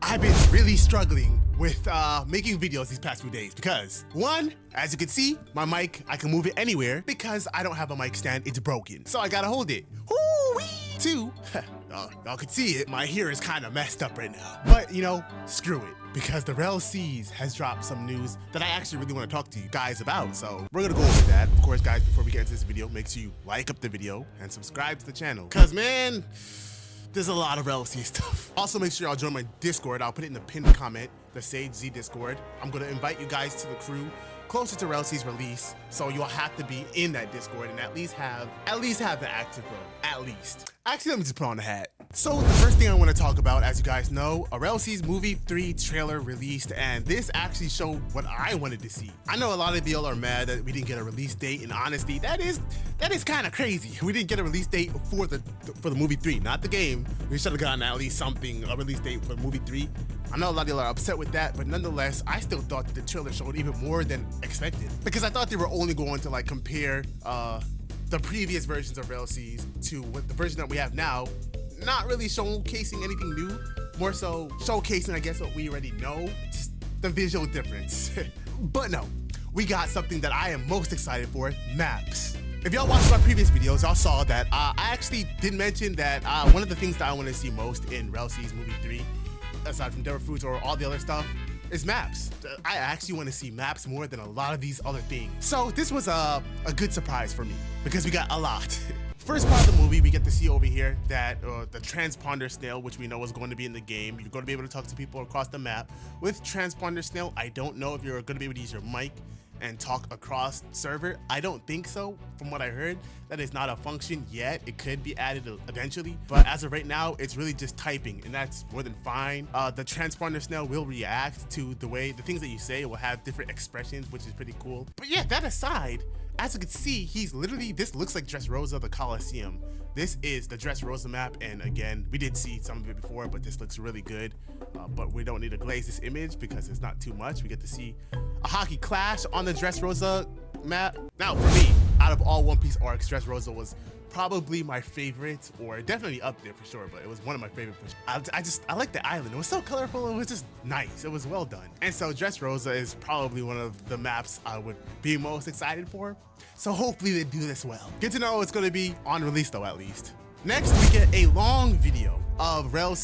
I've been really struggling with making videos these past few days because, one, as you can see, my mic, I can move it anywhere because I don't have a mic stand, it's broken. So I gotta hold it. Woo-wee! Two, y'all can see it, my hair is kind of messed up right now. But, you know, screw it. Because the RELL has dropped some news that I actually really want to talk to you guys about. So we're gonna go over that. Of course, guys, before we get into this video, make sure you like up the video and subscribe to the channel. Cause man, there's a lot of RELL stuff. Also, make sure y'all join my Discord. I'll put it in the pinned comment, the Sage Z Discord. I'm gonna invite you guys to the crew closer to RELL's release, so you'll have to be in that Discord and at least have the active role, at least. Actually, let me just put on the hat. So the first thing I want to talk about, as you guys know, a RELL's Movie 3 trailer released, and this actually showed what I wanted to see. I know a lot of y'all are mad that we didn't get a release date, and honestly, that is kind of crazy. We didn't get a release date for the movie 3, not the game. We should have gotten at least something, a release date for movie 3. I know a lot of y'all are upset with that, but nonetheless, I still thought that the trailer showed even more than expected, because I thought they were only going to like compare the previous versions of RELL's to what the version that we have now, not really showcasing anything new, more so showcasing, I guess, what we already know, just the visual difference. But no, we got something that I am most excited for, maps. If y'all watched my previous videos, y'all saw that I actually did mention that one of the things that I want to see most in RELL's Movie 3, aside from Devil Fruits or all the other stuff, is maps. I actually want to see maps more than a lot of these other things. So this was a good surprise for me because we got a lot. First part of the movie, we get to see over here that the transponder snail, which we know is going to be in the game. You're going to be able to talk to people across the map. With transponder snail, I don't know if you're going to be able to use your mic and talk across server. I don't think so. From what I heard, that is not a function yet. It could be added eventually, but as of right now, it's really just typing, and that's more than fine. The transponder snail will react to the things that you say. It will have different expressions, which is pretty cool. But yeah, that aside, as you can see, he's literally, this looks like Dressrosa, the Coliseum. This is the Dressrosa map, and again, we did see some of it before, but this looks really good. But we don't need to glaze this image because it's not too much. We get to see a hockey clash on the Dressrosa map. Now, for me, out of all One Piece arcs, Dressrosa was probably my favorite, or definitely up there for sure, but it was one of my favorite. I like the island. It was so colorful. It was just nice. It was well done. And so Dressrosa is probably one of the maps I would be most excited for. So hopefully they do this well. Good to know it's going to be on release though, at least. Next, we get a long video of RELL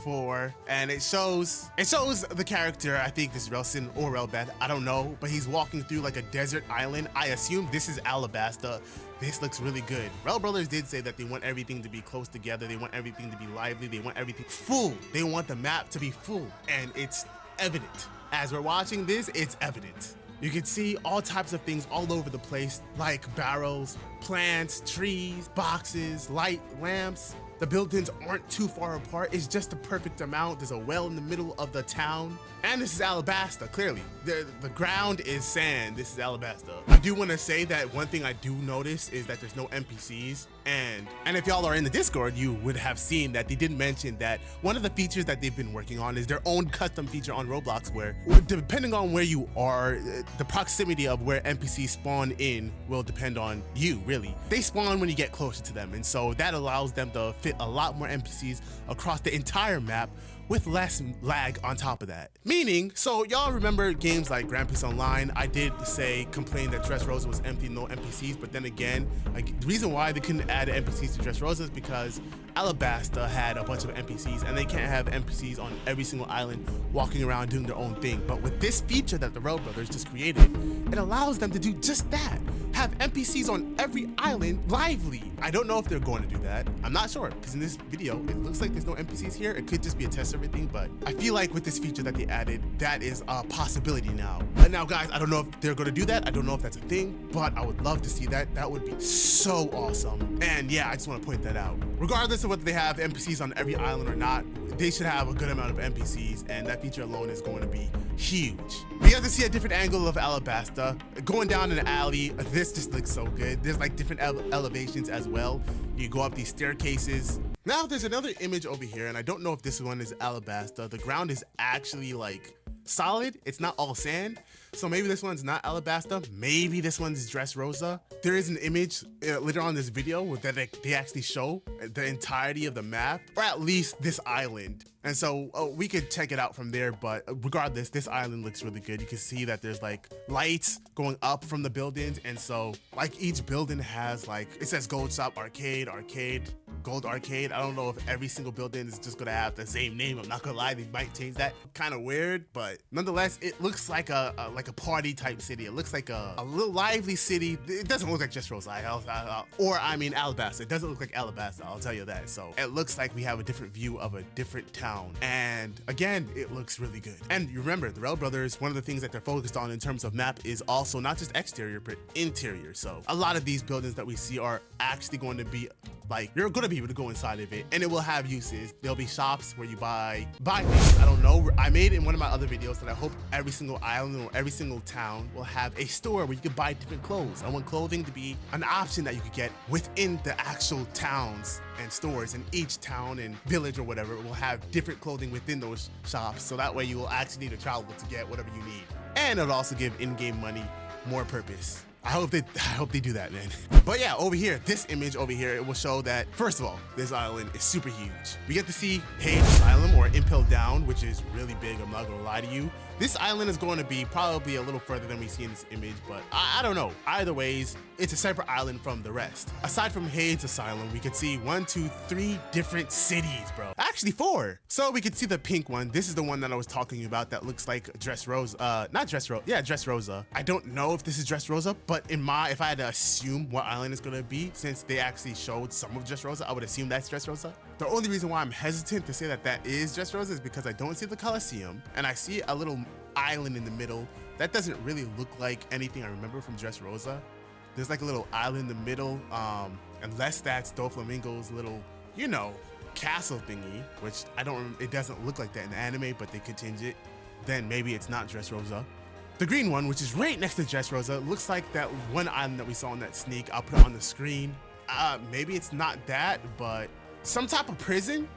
4, and it shows the character. I think this is Relson or Relbeth, I don't know, but he's walking through like a desert island. I assume this is Alabasta. This looks really good. RELL Brothers did say that they want everything to be close together. They want everything to be lively. They want everything full. They want the map to be full, and it's evident. As we're watching this, it's evident. You can see all types of things all over the place, like barrels, plants, trees, boxes, light, lamps. The buildings aren't too far apart. It's just the perfect amount. There's a well in the middle of the town. And this is Alabasta, clearly. The ground is sand. This is Alabasta. I do want to say that one thing I do notice is that there's no NPCs. And if y'all are in the Discord, you would have seen that they did mention that one of the features that they've been working on is their own custom feature on Roblox, where depending on where you are, the proximity of where NPCs spawn in will depend on you, really. They spawn when you get closer to them, and so that allows them to fit a lot more NPCs across the entire map with less lag on top of that. Meaning, so y'all remember games like Grand Peace Online, I did complain that Dressrosa was empty, no NPCs, but then again, the reason why they couldn't add NPCs to Dressrosa is because Alabasta had a bunch of NPCs, and they can't have NPCs on every single island walking around doing their own thing. But with this feature that the RELL Brothers just created, it allows them to do just that. Have NPCs on every island lively. I don't know if they're going to do that. I'm not sure, because in this video, it looks like there's no NPCs here. It could just be a test server thing, but I feel like with this feature that they added, that is a possibility now. And now, guys, I don't know if they're going to do that. I don't know if that's a thing, but I would love to see that. That would be so awesome. And yeah, I just want to point that out. Regardless of whether they have NPCs on every island or not, they should have a good amount of NPCs, and that feature alone is going to be huge. We have to see a different angle of Alabasta. Going down an alley, this just looks so good. There's like different elevations as well. You go up these staircases. Now there's another image over here, and I don't know if this one is Alabasta. The ground is actually like solid. It's not all sand. So maybe this one's not Alabasta. Maybe this one's Dressrosa. There is an image later on in this video that they actually show the entirety of the map, or at least this island. And so we could check it out from there, but regardless, this island looks really good. You can see that there's like lights going up from the buildings. And so like each building has like, it says Gold Shop, Arcade, Gold Arcade. I don't know if every single building is just gonna have the same name. I'm not gonna lie, they might change that. Kind of weird, but nonetheless, it looks like a party type city. It looks like a little lively city. It doesn't look like Dressrosa, or I mean Alabasta. It doesn't look like Alabasta, I'll tell you that. So it looks like we have a different view of a different town. And again, it looks really good. And you remember, the RELL brothers, one of the things that they're focused on in terms of map is also not just exterior, but interior. So a lot of these buildings that we see are actually going to be like, you're going to be able to go inside of it, and it will have uses. There'll be shops where you buy things. I don't know. I made in one of my other videos that I hope every single island or every single town will have a store where you can buy different clothes. I want clothing to be an option that you could get within the actual towns and stores, and each town and village or whatever will have different clothing within those shops. So that way you will actually need to travel to get whatever you need. And it'll also give in-game money more purpose. I hope they do that, man. But yeah, over here, this image over here, it will show that, first of all, this island is super huge. We get to see Hades Asylum, or Impel Down, which is really big, I'm not gonna lie to you. This island is going to be probably a little further than we see in this image, but I don't know. Either ways, it's a separate island from the rest. Aside from Hades Asylum, we could see 1, 2, 3 different cities, bro. Actually 4. So we could see the pink one. This is the one that I was talking about that looks like Dressrosa. Not Dressrosa, yeah, Dressrosa. I don't know if this is Dressrosa, but if I had to assume what island it's gonna be, since they actually showed some of Dressrosa, I would assume that's Dressrosa. The only reason why I'm hesitant to say that that is Dressrosa is because I don't see the Coliseum, and I see a little island in the middle. That doesn't really look like anything I remember from Dressrosa. There's like a little island in the middle, unless that's Doflamingo's little, you know, castle thingy, which it doesn't look like that in the anime, but they could change it. Then maybe it's not Dressrosa. The green one, which is right next to Dressrosa, looks like that one island that we saw in that sneak. I'll put it on the screen. Maybe it's not that, but some type of prison.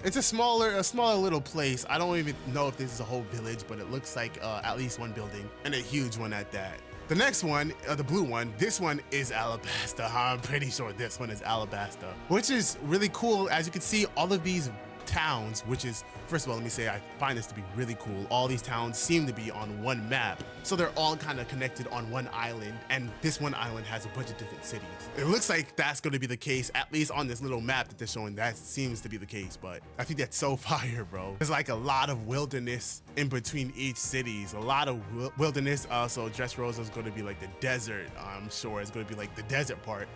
It's a smaller little place. I don't even know if this is a whole village, but it looks like at least one building, and a huge one at that. The next one, the blue one, this one is Alabasta. I'm pretty sure this one is Alabasta, which is really cool. As you can see, all of these towns, which is, first of all, let me say, I find this to be really cool. All these towns seem to be on one map, so they're all kind of connected on one island, and this one island has a bunch of different cities. It looks like that's going to be the case, at least on this little map that they're showing. That seems to be the case, but I think that's so fire, bro. There's like a lot of wilderness in between each cities, a lot of wilderness. So Dressrosa is going to be like the desert. I'm sure it's going to be like the desert part.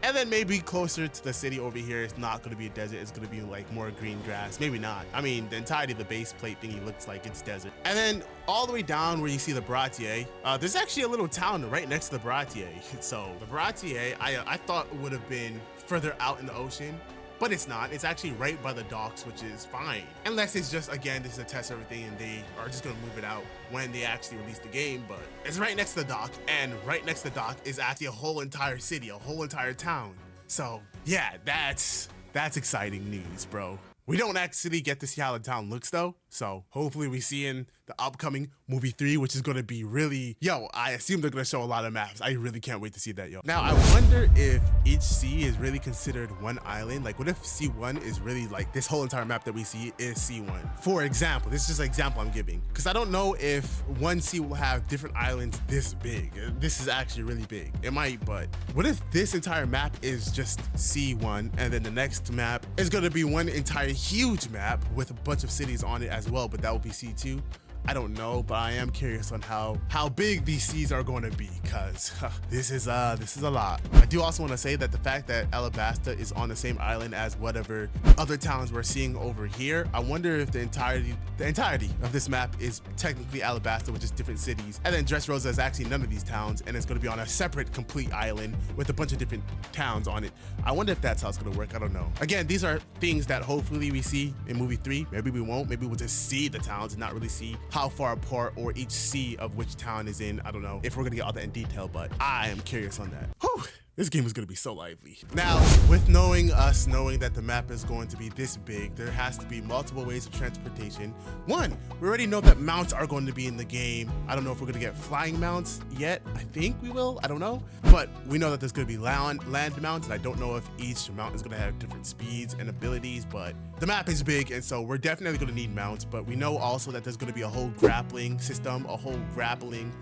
And then maybe closer to the city over here, it's not gonna be a desert, it's gonna be like more green grass. Maybe not. I mean, the entirety of the base plate thingy looks like it's desert. And then all the way down where you see the Bratier, there's actually a little town right next to the Bratier. So the Bratier, I thought would have been further out in the ocean, but it's not. It's actually right by the docks, which is fine. Unless it's just, again, this is a test of everything and they are just gonna move it out when they actually release the game, but it's right next to the dock, and right next to the dock is actually a whole entire city, a whole entire town. So yeah, that's exciting news, bro. We don't actually get to see how the town looks though, so hopefully we see in the upcoming movie 3, which is gonna be really, I assume they're gonna show a lot of maps. I really can't wait to see that, yo. Now, I wonder if each sea is really considered one island. Like, what if C1 is really like, this whole entire map that we see is C1? For example, this is just an example I'm giving, because I don't know if one sea will have different islands this big. This is actually really big. It might, but what if this entire map is just C1, and then the next map is gonna be one entire huge map with a bunch of cities on it as well, but that will be C2? I don't know, but I am curious on how big these seas are going to be, because this is a lot. I do also want to say that the fact that Alabasta is on the same island as whatever other towns we're seeing over here, I wonder if the entirety of this map is technically Alabasta, which is different cities, and then Dressrosa is actually none of these towns, and it's going to be on a separate complete island with a bunch of different towns on it. I wonder if that's how it's going to work. I don't know. Again, these are things that hopefully we see in movie 3. Maybe we won't. Maybe we'll just see the towns and not really see how far apart or each sea of which town is in. I don't know if we're gonna get all that in detail, but I am curious on that. Whew. This game is going to be so lively. Now, with knowing that the map is going to be this big, there has to be multiple ways of transportation. One, we already know that mounts are going to be in the game. I don't know if we're going to get flying mounts yet. I think we will. I don't know. But we know that there's going to be land mounts, and I don't know if each mount is going to have different speeds and abilities, but the map is big, and so we're definitely going to need mounts. But we know also that there's going to be a whole grappling system, a whole grappling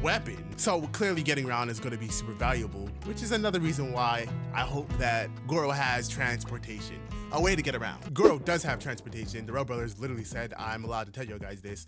weapon. So clearly getting around is going to be super valuable, which is another reason why I hope that Goro has transportation, a way to get around. Goro does have transportation. The RELL brothers literally said, I'm allowed to tell you guys this.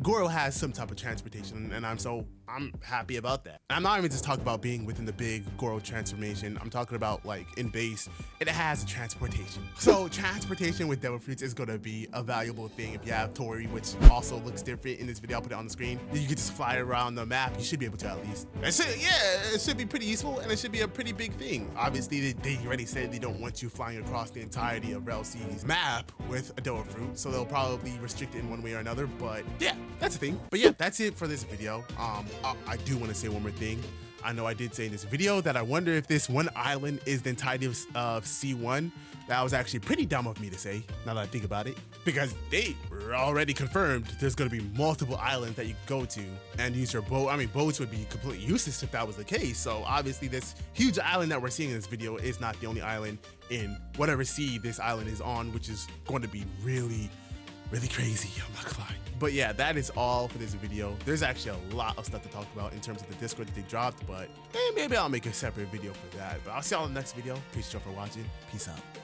Goro has some type of transportation, and I'm happy about that. I'm not even just talking about being within the big Goro transformation. I'm talking about like in base, it has transportation. So transportation with Devil Fruits is gonna be a valuable thing. If you have Tori, which also looks different in this video, I'll put it on the screen. You can just fly around the map. You should be able to at least. It should be pretty useful, and it should be a pretty big thing. Obviously, they already said they don't want you flying across the entirety of RELL's map with a Devil Fruit, so they'll probably restrict it in one way or another. But yeah, that's the thing. But yeah, that's it for this video. I do want to say one more thing. I know I did say in this video that I wonder if this one island is the entirety of C1. That was actually pretty dumb of me to say, now that I think about it, because they already confirmed there's going to be multiple islands that you can go to and use your boat. I mean, boats would be completely useless if that was the case. So obviously this huge island that we're seeing in this video is not the only island in whatever sea this island is on, which is going to be really crazy, I'm not gonna lie. But yeah, that is all for this video. There's actually a lot of stuff to talk about in terms of the Discord that they dropped, but maybe I'll make a separate video for that. But I'll see y'all in the next video. Appreciate y'all for watching. Peace out.